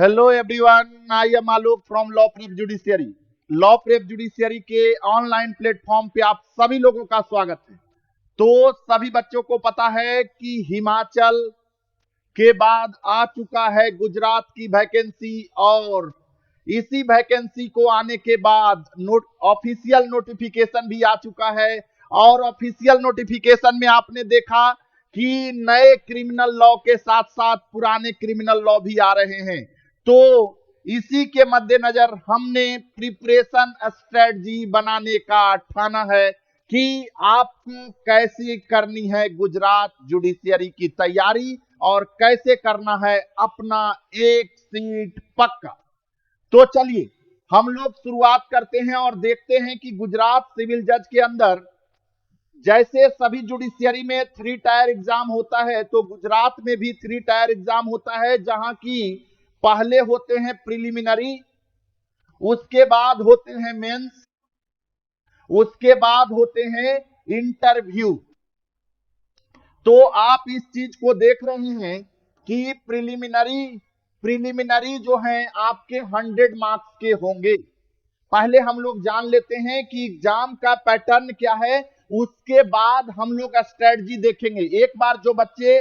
Hello everyone, I am Alok from law prep judiciary. Law prep judiciary के online platform पे आप सभी लोगों का स्वागत है। तो सभी बच्चों को पता है कि हिमाचल के बाद आ चुका है गुजरात की वैकेंसी, और इसी वैकेंसी को आने के बाद ऑफिशियल नोटिफिकेशन भी आ चुका है। और ऑफिशियल नोटिफिकेशन में आपने देखा कि नए क्रिमिनल लॉ के साथ साथ पुराने क्रिमिनल लॉ भी आ रहे हैं। तो इसी के मद्देनजर हमने प्रिपरेशन स्ट्रेटजी बनाने का ठाना है कि आपको कैसे करनी है गुजरात जुडिशियरी की तैयारी और कैसे करना है अपना एक सीट पक्का। तो चलिए हम लोग शुरुआत करते हैं और देखते हैं कि गुजरात सिविल जज के अंदर जैसे सभी जुडिशियरी में 3 टायर एग्जाम होता है, तो गुजरात में भी 3 टायर एग्जाम होता है, जहां की पहले होते हैं प्रिलिमिनरी, उसके बाद होते हैं मेंस, उसके बाद होते हैं इंटरव्यू। तो आप इस चीज को देख रहे हैं कि प्रिलिमिनरी जो है आपके 100 मार्क्स के होंगे। पहले हम लोग जान लेते हैं कि एग्जाम का पैटर्न क्या है, उसके बाद हम लोग स्ट्रेटजी देखेंगे। एक बार जो बच्चे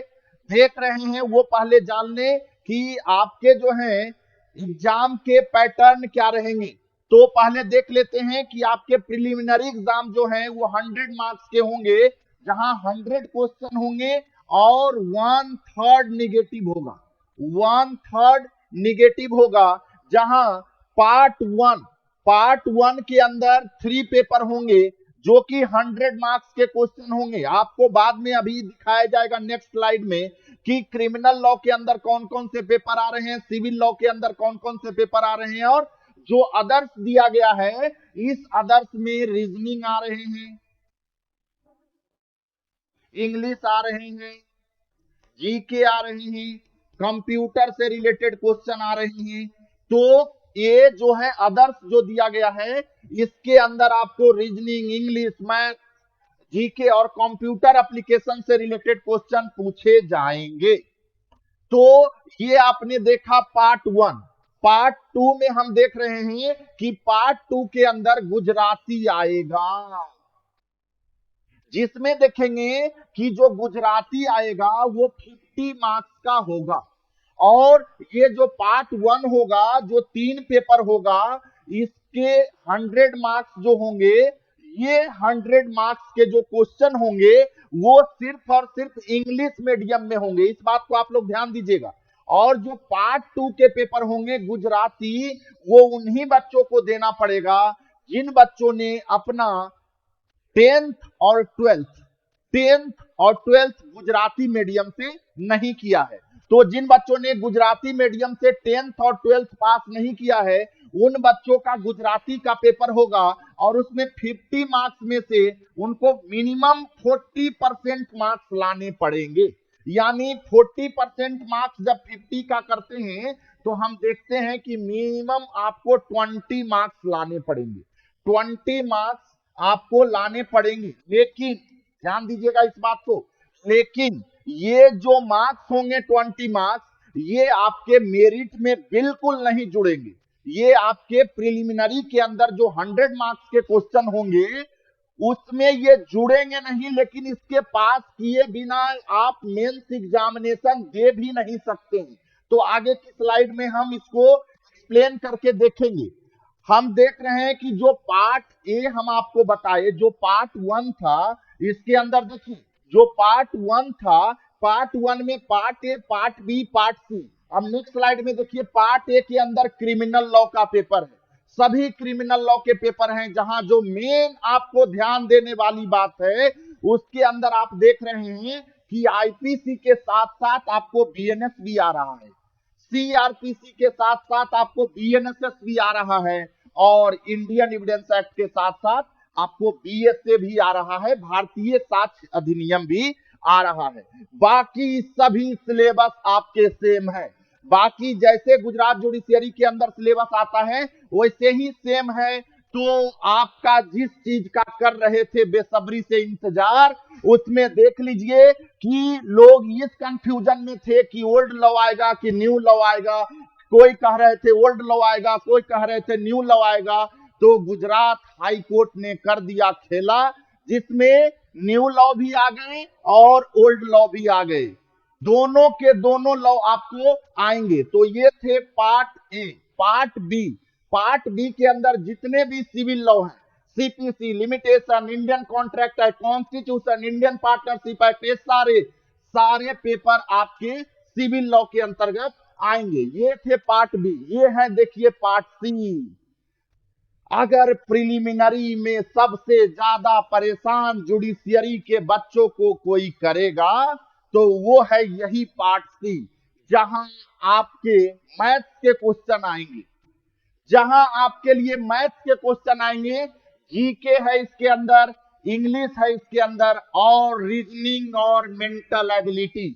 देख रहे हैं वो पहले जान लें कि आपके जो है एग्जाम के पैटर्न क्या रहेंगे। तो पहले देख लेते हैं कि आपके प्रिलिमिनरी एग्जाम जो है वो 100 मार्क्स के होंगे, जहां 100 क्वेश्चन होंगे और 1/3 निगेटिव होगा। 1/3 निगेटिव होगा, जहां पार्ट वन के अंदर 3 पेपर होंगे जो कि 100 मार्क्स के क्वेश्चन होंगे। आपको बाद में अभी दिखाया जाएगा नेक्स्ट स्लाइड में कि क्रिमिनल लॉ के अंदर कौन कौन से पेपर आ रहे हैं, सिविल लॉ के अंदर कौन कौन से पेपर आ रहे हैं, और जो अदर्स दिया गया है इस अदर्स में रीजनिंग आ रहे हैं, इंग्लिश आ रहे हैं, जीके आ रहे हैं, कंप्यूटर से रिलेटेड क्वेश्चन आ रहे हैं। तो ये जो है अदर्स जो दिया गया है, इसके अंदर आपको रीजनिंग, इंग्लिश, मैथ, जीके और कंप्यूटर एप्लीकेशन से रिलेटेड क्वेश्चन पूछे जाएंगे। तो ये आपने देखा पार्ट 1। पार्ट 2 में हम देख रहे हैं कि पार्ट 2 के अंदर गुजराती आएगा, जिसमें देखेंगे कि जो गुजराती आएगा वो 50 मार्क्स का होगा। और ये जो पार्ट 1 होगा, जो 3 पेपर होगा, इसके 100 मार्क्स जो होंगे, ये 100 मार्क्स के जो क्वेश्चन होंगे वो सिर्फ और सिर्फ इंग्लिश मीडियम में होंगे। इस बात को आप लोग ध्यान दीजिएगा। और जो पार्ट 2 के पेपर होंगे गुजराती, वो उन्हीं बच्चों को देना पड़ेगा जिन बच्चों ने अपना 10th और 12th गुजराती मीडियम से नहीं किया है। तो जिन बच्चों ने गुजराती मीडियम से 10th और 12th पास नहीं किया है, उन बच्चों का गुजराती का पेपर होगा और उसमें 50 मार्क्स में से उनको मिनिमम 40% मार्क्स लाने पड़ेंगे। यानी 40% मार्क्स जब 50 का करते हैं तो हम देखते हैं कि मिनिमम आपको 20 मार्क्स लाने पड़ेंगे। 20 मार्क्स आपको लाने पड़ेंगे। लेकिन ध्यान दीजिएगा इस बात को, लेकिन ये जो मार्क्स होंगे 20 मार्क्स, ये आपके मेरिट में बिल्कुल नहीं जुड़ेंगे। ये आपके प्रिलिमिनरी के अंदर जो 100 मार्क्स के क्वेश्चन होंगे उसमें ये जुड़ेंगे नहीं, लेकिन इसके पास किए बिना आप मेंस एग्जामिनेशन दे भी नहीं सकते हैं। तो आगे की स्लाइड में हम इसको एक्सप्लेन करके देखेंगे। हम देख रहे हैं कि जो पार्ट ए हम आपको बताए, जो पार्ट 1 था, इसके अंदर देखिए जो पार्ट 1 था, पार्ट 1 में part A, part B, part C. अब नेक्स्ट स्लाइड में देखिए पार्ट ए के अंदर क्रिमिनल लॉ का पेपर है, सभी क्रिमिनल लॉ के पेपर हैं। जहां जो मेन आपको ध्यान देने वाली बात है, उसके अंदर आप देख रहे हैं कि आईपीसी के साथ साथ आपको बीएनएस भी आ रहा है, सीआरपीसी के साथ साथ आपको बीएनएसएस भी आ रहा है, और इंडियन एविडेंस एक्ट के साथ साथ आपको बीएसए भी आ रहा है, भारतीय साक्ष्य अधिनियम भी आ रहा है। बाकी सभी सिलेबस आपके सेम है। बाकी जैसे गुजरात जुडिशियरी के अंदर सिलेबस आता है वैसे ही सेम है। तो आपका जिस चीज का कर रहे थे बेसब्री से इंतजार, उसमें देख लीजिए कि लोग इस कंफ्यूजन में थे कि ओल्ड लॉ आएगा कि न्यू लॉ आएगा। कोई कह रहे थे ओल्ड लॉ आएगा, कोई कह रहे थे न्यू लॉ आएगा। तो गुजरात हाई कोर्ट ने कर दिया खेला, जिसमें न्यू लॉ भी आ गए और ओल्ड लॉ भी आ गए। दोनों के दोनों लॉ आपको आएंगे। तो ये थे पार्ट ए। पार्ट बी के अंदर जितने भी सिविल लॉ हैं, CPC, limitation, Indian contract act, constitution, Indian partnership act, ये सारे पेपर आपके सिविल लॉ के अंतर्गत आएंगे। ये थे पार्ट बी। ये है देखिए पार्ट सी। अगर प्रिलिमिनरी में सबसे ज्यादा परेशान जुडिशियरी के बच्चों को कोई करेगा तो वो है यही पार्ट सी, जहां आपके मैथ्स के क्वेश्चन आएंगे, जहां आपके लिए मैथ्स के क्वेश्चन आएंगे। जीके है इसके अंदर, इंग्लिश है इसके अंदर, और रीजनिंग और मेंटल एबिलिटी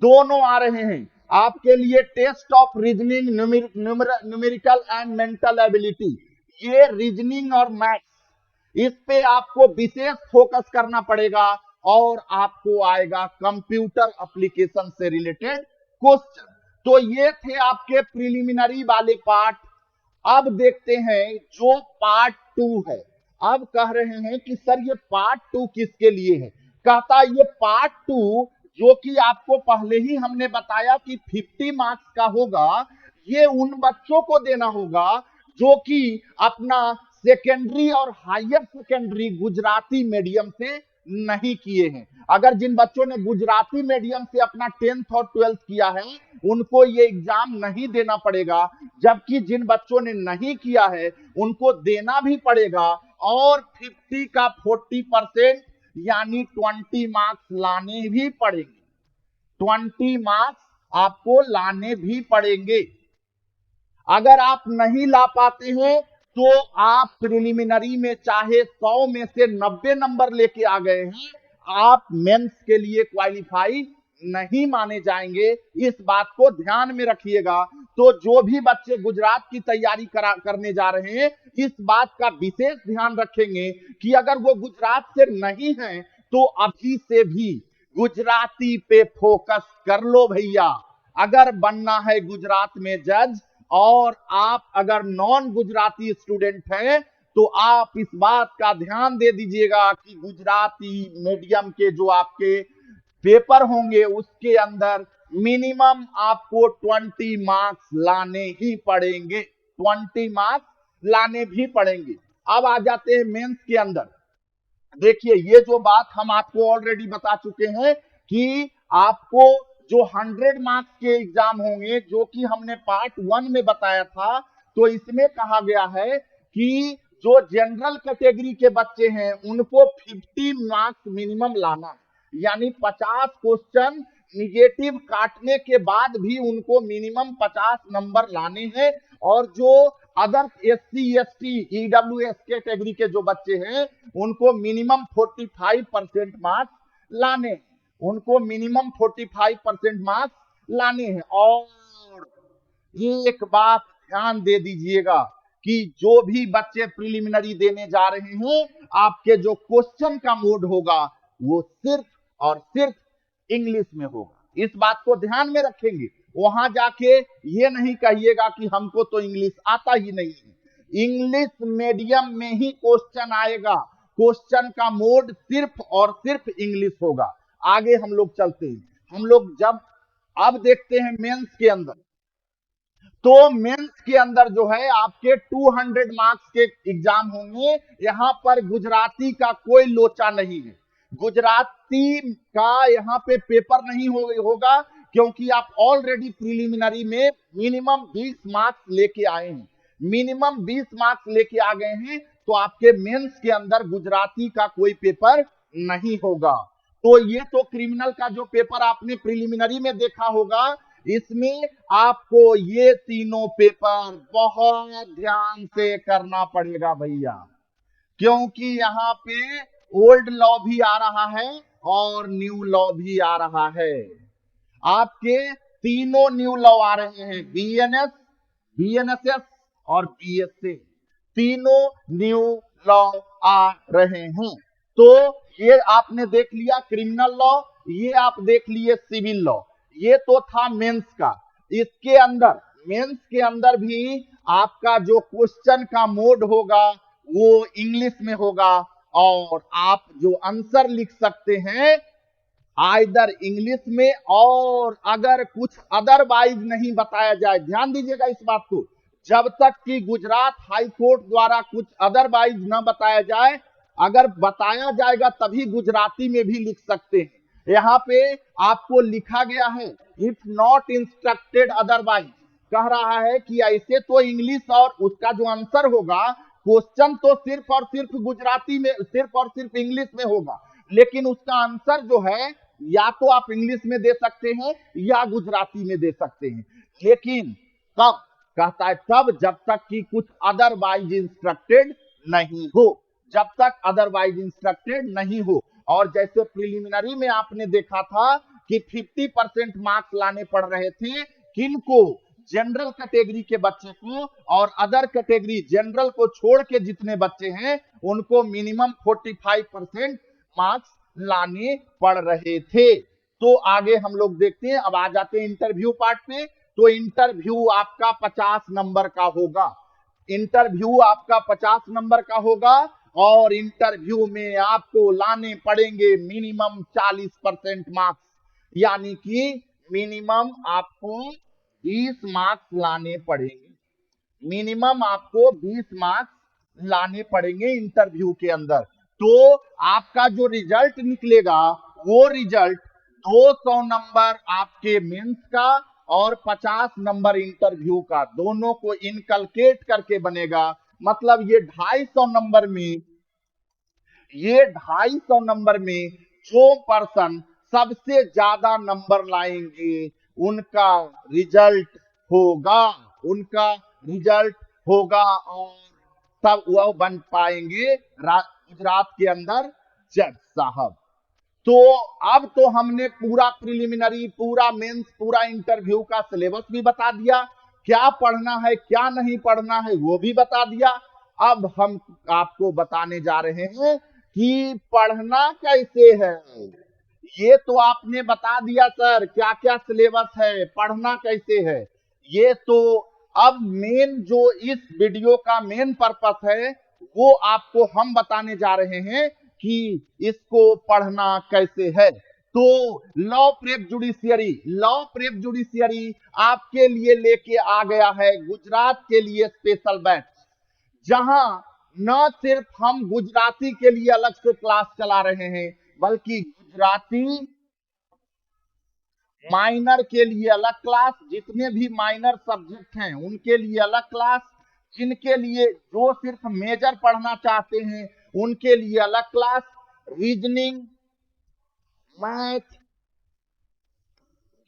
दोनों आ रहे हैं आपके लिए। Test of reasoning, numerical and mental ability, ये रीजनिंग और मैथ्स, इस पे आपको विशेष फोकस करना पड़ेगा। और आपको आएगा कंप्यूटर एप्लीकेशन से रिलेटेड क्वेश्चन। तो ये थे आपके प्रिलिमिनरी वाले पार्ट। अब देखते हैं जो पार्ट 2 है। अब कह रहे हैं कि सर ये पार्ट 2 किसके लिए है? कहता ये पार्ट 2 जो कि आपको पहले ही हमने बताया कि 50 मार्क्स का होगा, ये उन बच्चों को देना होगा जो कि अपना सेकेंडरी और हायर सेकेंडरी गुजराती मीडियम से नहीं किए हैं। अगर जिन बच्चों ने गुजराती मीडियम से अपना 10th और 12th किया है, उनको ये एग्जाम नहीं देना पड़ेगा, जबकि जिन बच्चों ने नहीं किया है उनको देना भी पड़ेगा। और 50 का 40% यानी 20 मार्क्स लाने भी पड़ेंगे। 20 मार्क्स आपको लाने भी पड़ेंगे। अगर आप नहीं ला पाते हैं तो आप प्रिलिमिनरी में चाहे 100 में से 90 नंबर लेके आ गए हैं, आप मेंस के लिए क्वालिफाई नहीं माने जाएंगे। इस बात को ध्यान में रखिएगा। तो जो भी बच्चे गुजरात की तैयारी करने जा रहे हैं, इस बात का विशेष ध्यान रखेंगे कि अगर वो गुजरात से नहीं है तो अभी से भी गुजराती पे फोकस कर लो भैया। अगर बनना है गुजरात में जज, और आप अगर नॉन गुजराती स्टूडेंट हैं तो आप इस बात का ध्यान दे दीजिएगा कि गुजराती मीडियम के जो आपके पेपर होंगे उसके अंदर मिनिमम आपको 20 मार्क्स लाने ही पड़ेंगे। 20 मार्क्स लाने भी पड़ेंगे। अब आ जाते हैं मेंस के अंदर। देखिए ये जो बात हम आपको ऑलरेडी बता चुके हैं कि आपको जो 100 मार्क्स के एग्जाम होंगे, जो कि हमने पार्ट 1 में बताया था, तो इसमें कहा गया है कि जो जनरल कैटेगरी के बच्चे हैं उनको 50 मार्क्स मिनिमम लाना है, यानी 50 क्वेश्चन निगेटिव काटने के बाद भी उनको मिनिमम 50 नंबर लाने हैं। और जो other SC ST EWS category के जो बच्चे हैं उनको मिनिमम 45% मार्क्स लाने हैं, उनको मिनिमम 45% मार्क्स लाने हैं। और एक बात ध्यान दे दीजिएगा कि जो भी बच्चे प्रिलिमिनरी देने जा रहे हैं, आपके जो क्वेश्चन का मोड होगा वो सिर्फ और सिर्फ इंग्लिश में होगा। इस बात को ध्यान में रखेंगे। वहां जाके ये नहीं कहिएगा कि हमको तो इंग्लिश आता ही नहीं है। इंग्लिश मीडियम में ही क्वेश्चन आएगा, क्वेश्चन का मोड सिर्फ और सिर्फ इंग्लिश होगा। आगे हम लोग चलते हैं। हम लोग जब अब देखते हैं मेंस के अंदर, तो मेंस के अंदर जो है आपके 200 मार्क्स के एग्जाम होंगे। यहां पर गुजराती का कोई लोचा नहीं है, गुजराती का यहां पे पेपर नहीं होगा, क्योंकि आप ऑलरेडी प्रिलिमिनरी में मिनिमम 20 मार्क्स लेके आए हैं। मिनिमम 20 मार्क्स लेके आ गए हैं, तो आपके मेंस के अंदर गुजराती का कोई पेपर नहीं होगा। तो ये तो क्रिमिनल का जो पेपर आपने प्रिलिमिनरी में देखा होगा, इसमें आपको ये तीनों पेपर बहुत ध्यान से करना पड़ेगा भैया, क्योंकि यहाँ पे ओल्ड लॉ भी आ रहा है और न्यू लॉ भी आ रहा है। आपके तीनों न्यू लॉ आ रहे हैं, BNS, BNSS और BSA, तीनों न्यू लॉ आ रहे हैं। तो ये आपने देख लिया क्रिमिनल लॉ, ये आप देख लिए सिविल लॉ। ये तो था मेंस का। इसके अंदर मेंस के अंदर भी आपका जो क्वेश्चन का मोड होगा वो इंग्लिश में होगा, और आप जो आंसर लिख सकते हैं आइदर इंग्लिश में, और अगर कुछ अदरवाइज नहीं बताया जाए, ध्यान दीजिएगा इस बात को, जब तक कि गुजरात हाई कोर्ट द्वारा कुछ अदरवाइज न बताया जाए, अगर बताया जाएगा तभी गुजराती में भी लिख सकते हैं। यहाँ पे आपको लिखा गया है इफ नॉट इंस्ट्रक्टेड अदरवाइज, कह रहा है कि ऐसे तो इंग्लिश और उसका जो आंसर होगा, क्वेश्चन तो सिर्फ और सिर्फ गुजराती में, सिर्फ और सिर्फ इंग्लिश में होगा, लेकिन उसका आंसर जो है या तो आप इंग्लिश में दे सकते हैं या गुजराती में दे सकते हैं। लेकिन कब, कहता है तब जब तक कि कुछ अदरवाइज इंस्ट्रक्टेड नहीं हो, जब तक अदरवाइज इंस्ट्रक्टेड नहीं हो। और जैसे प्रिलिमिनरी में आपने देखा था कि 50% मार्क्स लाने पड़ रहे थे, किनको, जनरल कैटेगरी के बच्चे को, और अदर कैटेगरी जनरल को छोड़ के जितने बच्चे हैं उनको मिनिमम 45% मार्क्स लाने पड़ रहे थे। तो आगे हम लोग देखते हैं, अब आ जाते हैं इंटरव्यू पार्ट पे। तो इंटरव्यू आपका 50 नंबर का होगा, इंटरव्यू आपका 50 नंबर का होगा, और इंटरव्यू में आपको लाने पड़ेंगे मिनिमम 40% मार्क्स, यानी कि मिनिमम आपको 20 मार्क्स लाने पड़ेंगे, मिनिमम आपको 20 मार्क्स लाने पड़ेंगे इंटरव्यू के अंदर। तो आपका जो रिजल्ट निकलेगा वो रिजल्ट 200 नंबर आपके मेंस का और 50 नंबर इंटरव्यू का, दोनों को इनकलकेट करके बनेगा। मतलब ये 250 नंबर में, ये 250 नंबर में जो पर्सन सबसे ज्यादा नंबर लाएंगे उनका रिजल्ट होगा, उनका रिजल्ट होगा, और तब वह बन पाएंगे गुजरात के अंदर जज साहब। तो अब तो हमने पूरा प्रिलिमिनरी, पूरा मेंस, पूरा इंटरव्यू का सिलेबस भी बता दिया, क्या पढ़ना है क्या नहीं पढ़ना है वो भी बता दिया। अब हम आपको बताने जा रहे हैं कि पढ़ना कैसे है। ये तो आपने बता दिया सर क्या क्या सिलेबस है, पढ़ना कैसे है, ये तो अब मेन जो इस वीडियो का मेन पर्पस है वो आपको हम बताने जा रहे हैं कि इसको पढ़ना कैसे है। तो law prep judiciary, law prep judiciary आपके लिए लेके आ गया है गुजरात के लिए स्पेशल बैच, जहां न सिर्फ हम गुजराती के लिए अलग से क्लास चला रहे हैं, बल्कि गुजराती माइनर के लिए अलग क्लास, जितने भी माइनर सब्जेक्ट हैं उनके लिए अलग क्लास, जिनके लिए जो सिर्फ मेजर पढ़ना चाहते हैं उनके लिए अलग क्लास, रीजनिंग, मैथ,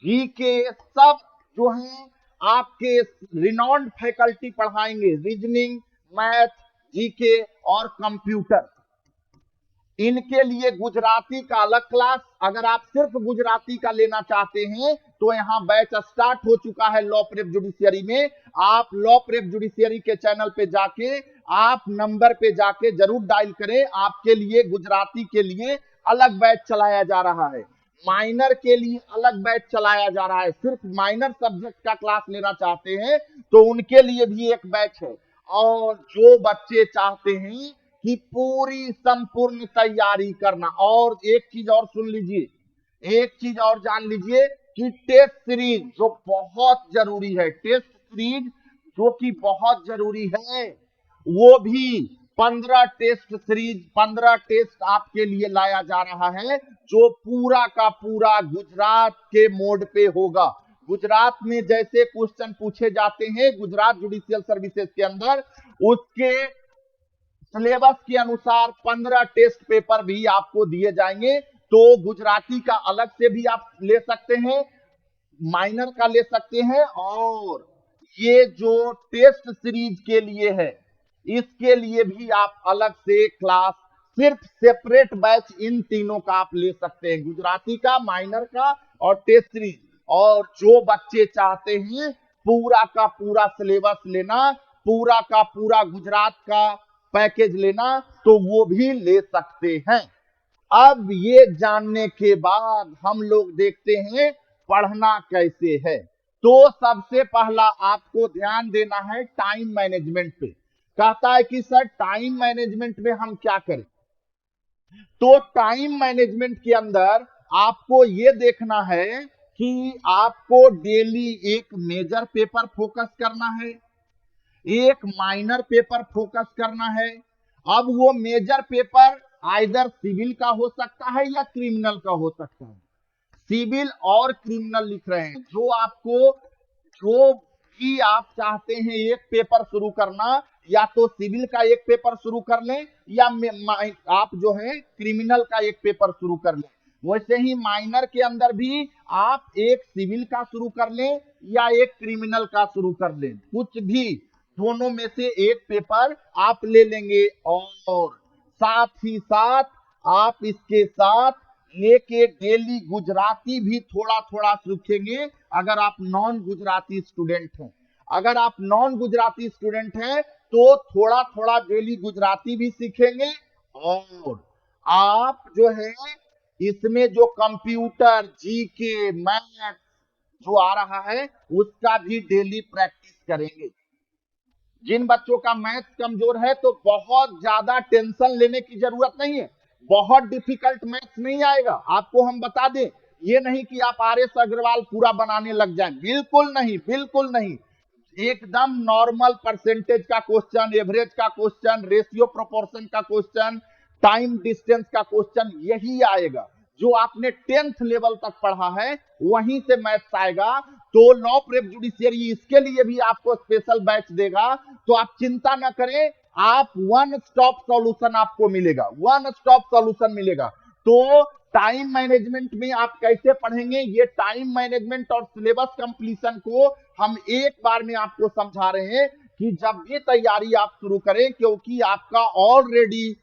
जीके, सब जो है आपके रिनॉन्ड फैकल्टी पढ़ाएंगे, रीजनिंग, मैथ, जीके और कंप्यूटर। इनके लिए गुजराती का अलग क्लास। अगर आप सिर्फ गुजराती का लेना चाहते हैं तो यहाँ बैच स्टार्ट हो चुका है लॉ प्रेप जुडिशियरी में। आप लॉ प्रेप जुडिशियरी के चैनल पे जाके, आप नंबर पे जाके जरूर डायल करें, आपके लिए गुजराती के लिए अलग बैच चलाया जा रहा है, माइनर के लिए अलग बैच चलाया जा रहा है। सिर्फ माइनर सब्जेक्ट का क्लास लेना चाहते हैं तो उनके लिए भी एक बैच है, और जो बच्चे चाहते हैं कि पूरी संपूर्ण तैयारी करना, और एक चीज और सुन लीजिए, एक चीज और जान लीजिए कि टेस्ट सीरीज जो बहुत जरूरी है, टेस्ट सीरीज जो कि बहुत जरूरी है, वो भी 15 टेस्ट सीरीज, 15 टेस्ट आपके लिए लाया जा रहा है, जो पूरा का पूरा गुजरात के मोड पे होगा। गुजरात में जैसे क्वेश्चन पूछे जाते हैं गुजरात जुडिशियल सर्विसेज के अंदर, उसके सिलेबस के अनुसार 15 टेस्ट पेपर भी आपको दिए जाएंगे। तो गुजराती का अलग से भी आप ले सकते हैं, माइनर का ले सकते हैं, और ये जो टेस्ट सीरीज के लिए है इसके लिए भी आप अलग से क्लास, सिर्फ सेपरेट बैच इन तीनों का आप ले सकते हैं, गुजराती का, माइनर का और टेस्ट सीरीज। और जो बच्चे चाहते हैं पूरा का पूरा सिलेबस लेना, पूरा का पूरा गुजरात का पैकेज लेना, तो वो भी ले सकते हैं। अब ये जानने के बाद हम लोग देखते हैं पढ़ना कैसे है। तो सबसे पहला आपको ध्यान देना है टाइम मैनेजमेंट पे। कहता है कि सर टाइम मैनेजमेंट में हम क्या करें? तो टाइम मैनेजमेंट के अंदर आपको यह देखना है कि आपको डेली एक मेजर पेपर फोकस करना है, एक माइनर पेपर फोकस करना है। अब वो मेजर पेपर आइदर सिविल का हो सकता है या क्रिमिनल का हो सकता है। सिविल और क्रिमिनल लिख रहे हैं। जो भी आप चाहते हैं एक पेपर शुरू करना, या तो सिविल का एक पेपर शुरू कर लें या आप जो है क्रिमिनल का एक पेपर शुरू कर लें। वैसे ही माइनर के अंदर भी आप एक सिविल का शुरू कर लें या एक क्रिमिनल का शुरू कर लें, कुछ भी दोनों में से एक पेपर आप ले लेंगे। और साथ ही साथ आप इसके साथ लेके डेली गुजराती भी थोड़ा थोड़ा सीखेंगे। अगर आप नॉन गुजराती स्टूडेंट हैं, अगर आप नॉन गुजराती स्टूडेंट हैं तो थोड़ा थोड़ा डेली गुजराती भी सीखेंगे। और आप जो है इसमें जो कंप्यूटर, जीके, मैथ जो आ रहा है उसका भी डेली प्रैक्टिस करेंगे। जिन बच्चों का मैथ कमजोर है तो बहुत ज्यादा टेंशन लेने की जरूरत नहीं है, बहुत डिफिकल्ट मैथ्स नहीं आएगा। आपको हम बता दें, ये नहीं कि आप आर.एस. अग्रवाल पूरा बनाने लग जाएं, बिल्कुल नहीं, बिल्कुल नहीं। एकदम नॉर्मल परसेंटेज का क्वेश्चन, एवरेज का क्वेश्चन, रेशियो प्रोपोर्शन का क्वेश्चन, टाइम डिस्टेंस का क्वेश्चन यही आएगा। जो आपने 10th लेवल तक पढ़ा है वहीं से मैथ्स आएगा। तो लॉ प्रेप जुडिशियरी इसके लिए भी आपको स्पेशल बैच देगा, तो आप चिंता ना करें, आप वन स्टॉप सॉल्यूशन आपको मिलेगा, वन स्टॉप सॉल्यूशन मिलेगा। तो टाइम मैनेजमेंट में आप कैसे पढ़ेंगे, ये टाइम मैनेजमेंट और सिलेबस कंप्लीशन को हम एक बार में आपको समझा रहे हैं कि जब भी तैयारी आप शुरू करें, क्योंकि आपका ऑलरेडी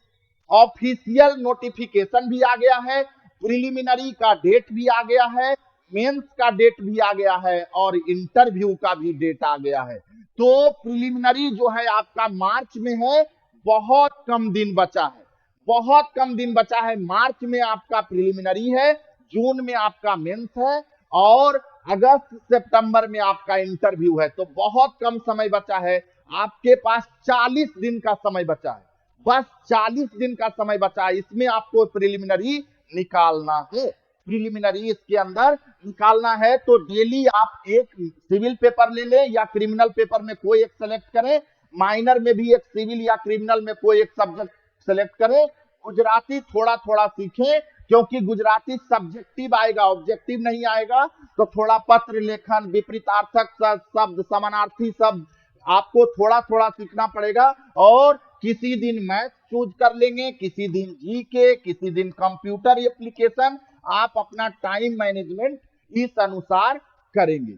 ऑफिशियल नोटिफिकेशन भी आ गया है, प्रिलिमिनरी का डेट भी आ गया है, मेंस का डेट भी आ गया है और इंटरव्यू का भी डेट आ गया है। तो प्रिलिमिनरी जो है आपका मार्च में है, बहुत कम दिन बचा है, बहुत कम दिन बचा है। मार्च में आपका प्रिलिमिनरी है, जून में आपका मेंस है और अगस्त सितंबर में आपका इंटरव्यू है। तो बहुत कम समय बचा है, आपके पास 40 दिन का समय बचा है, बस 40 दिन का समय बचा है। इसमें आपको प्रिलिमिनरी निकालना है, प्रिलिमिनरी इसके अंदर निकालना है। तो डेली आप एक सिविल पेपर ले लें या क्रिमिनल पेपर में कोई एक सेलेक्ट करें, माइनर में भी एक सिविल या क्रिमिनल में कोई एक सब्जेक्ट सेलेक्ट करें। गुजराती थोड़ा थोड़ा सीखें, क्योंकि गुजराती सब्जेक्टिव आएगा, ऑब्जेक्टिव नहीं आएगा। तो थोड़ा पत्र लेखन, विपरीतार्थक शब्द, समानार्थी शब्द आपको थोड़ा थोड़ा सीखना पड़ेगा। और किसी दिन मैथ चूज कर लेंगे, किसी दिन जीके, किसी दिन कंप्यूटर एप्लीकेशन। आप अपना टाइम मैनेजमेंट इस अनुसार करेंगे।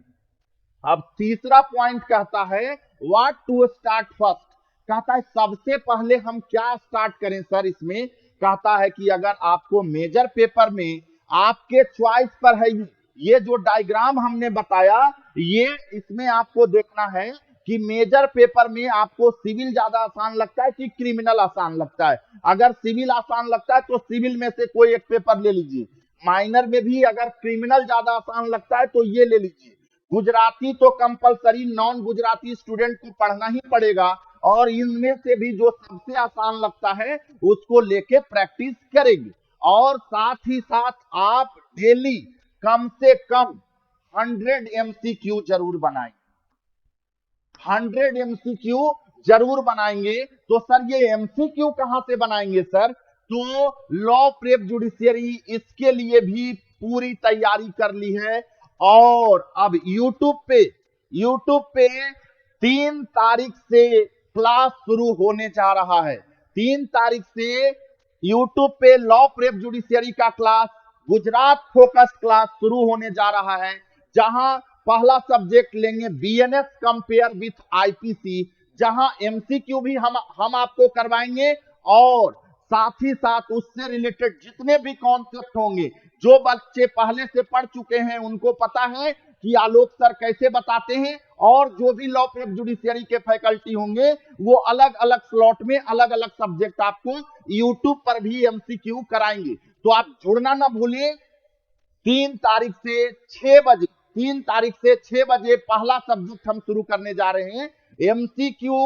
अब तीसरा पॉइंट कहता है व्हाट टू स्टार्ट फर्स्ट। कहता है सबसे पहले हम क्या स्टार्ट करें सर इसमें। कहता है कि अगर आपको मेजर पेपर में आपके चॉइस पर है, ये जो डायग्राम हमने बताया, ये इसमें आपको देखना है कि मेजर पेपर में आपको सिविल ज्यादा आसान लगता है कि क्रिमिनल आसान लगता है। अगर सिविल आसान लगता है तो सिविल में से कोई एक पेपर ले लीजिए। माइनर में भी अगर क्रिमिनल ज्यादा आसान लगता है तो ये ले लीजिए। गुजराती तो कंपलसरी नॉन गुजराती स्टूडेंट को पढ़ना ही पड़ेगा, और इनमें से भी जो सबसे आसान लगता है उसको लेके प्रैक्टिस करेंगे। और साथ ही साथ आप डेली कम से कम 100 MCQ जरूर बनाएंगे, 100 MCQ जरूर बनाएंगे। तो सर ये MCQ कहां से बनाएंगे सर? तो लॉ प्रेप जुडिशियरी इसके लिए भी पूरी तैयारी कर ली है। और अब यूट्यूब पे 3 तारीख से क्लास शुरू होने जा रहा है। 3 तारीख से यूट्यूब पे लॉ प्रेप जुडिशियरी का क्लास, गुजरात फोकस क्लास शुरू होने जा रहा है, जहां पहला सब्जेक्ट लेंगे बीएनएस कंपेयर विथ आईपीसी, जहां एमसीक्यू भी हम आपको करवाएंगे। और साथ ही साथ उससे रिलेटेड जितने भी कॉन्सेप्ट होंगे, जो बच्चे पहले से पढ़ चुके हैं उनको पता है कि आलोक सर कैसे बताते हैं। और जो भी लॉ प्रेप जुडिशियरी के फैकल्टी होंगे वो अलग अलग स्लॉट में अलग अलग सब्जेक्ट आपको यूट्यूब पर भी एमसीक्यू कराएंगे। तो आप जुड़ना ना भूलिए। 3 तारीख से 6 बजे 3 तारीख से 6 बजे पहला सब्जेक्ट हम शुरू करने जा रहे हैं MCQ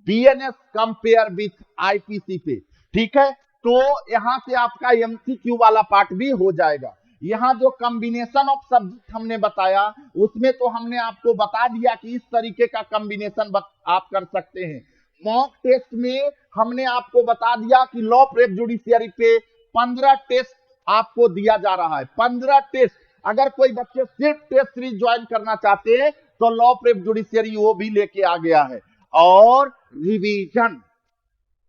BNS compare with IPC पे। ठीक है, तो यहां से आपका एमसीक्यू वाला पार्ट भी हो जाएगा। यहां जो कॉम्बिनेशन ऑफ सब्जेक्ट हमने बताया उसमें तो हमने आपको बता दिया कि इस तरीके का कॉम्बिनेशन आप कर सकते हैं। मॉक टेस्ट में हमने आपको बता दिया कि लॉ ऑफ रेप जुडिशियरी पे 15 टेस्ट आपको दिया जा रहा है। 15 टेस्ट, अगर कोई बच्चे सिर्फ टेस्ट सीरीज ज्वाइन करना चाहते हैं तो लॉ ऑफ रेप जुडिशियरी वो भी लेके आ गया है। और रिवीजन,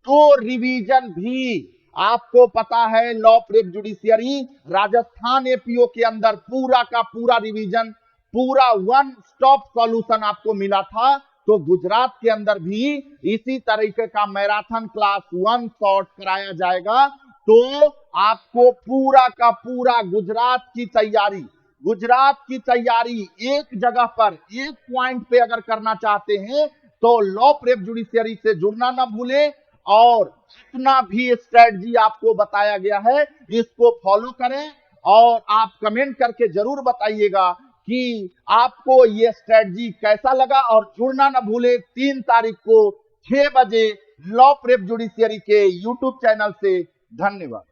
तो रिवीजन भी आपको पता है law of rape judiciary Rajasthan APO के अंदर पूरा का पूरा रिवीजन, पूरा वन स्टॉप सॉल्यूशन आपको मिला था। तो गुजरात के अंदर भी इसी तरीके का मैराथन क्लास 1 शॉट कराया जाएगा। तो आपको पूरा का पूरा गुजरात की तैयारी एक जगह पर एक पॉइंट पे अगर करना चाहते हैं तो लॉ ऑफ रेप जुडिशियरी से जुड़ना ना भूलें। और जितना भी स्ट्रेटजी आपको बताया गया है इसको फॉलो करें और आप कमेंट करके जरूर बताइएगा कि आपको ये स्ट्रेटजी कैसा लगा। और जुड़ना ना भूलें 3 तारीख को 6 बजे लॉ ऑफ रेप जुडिशियरी के यूट्यूब चैनल से। धन्यवाद।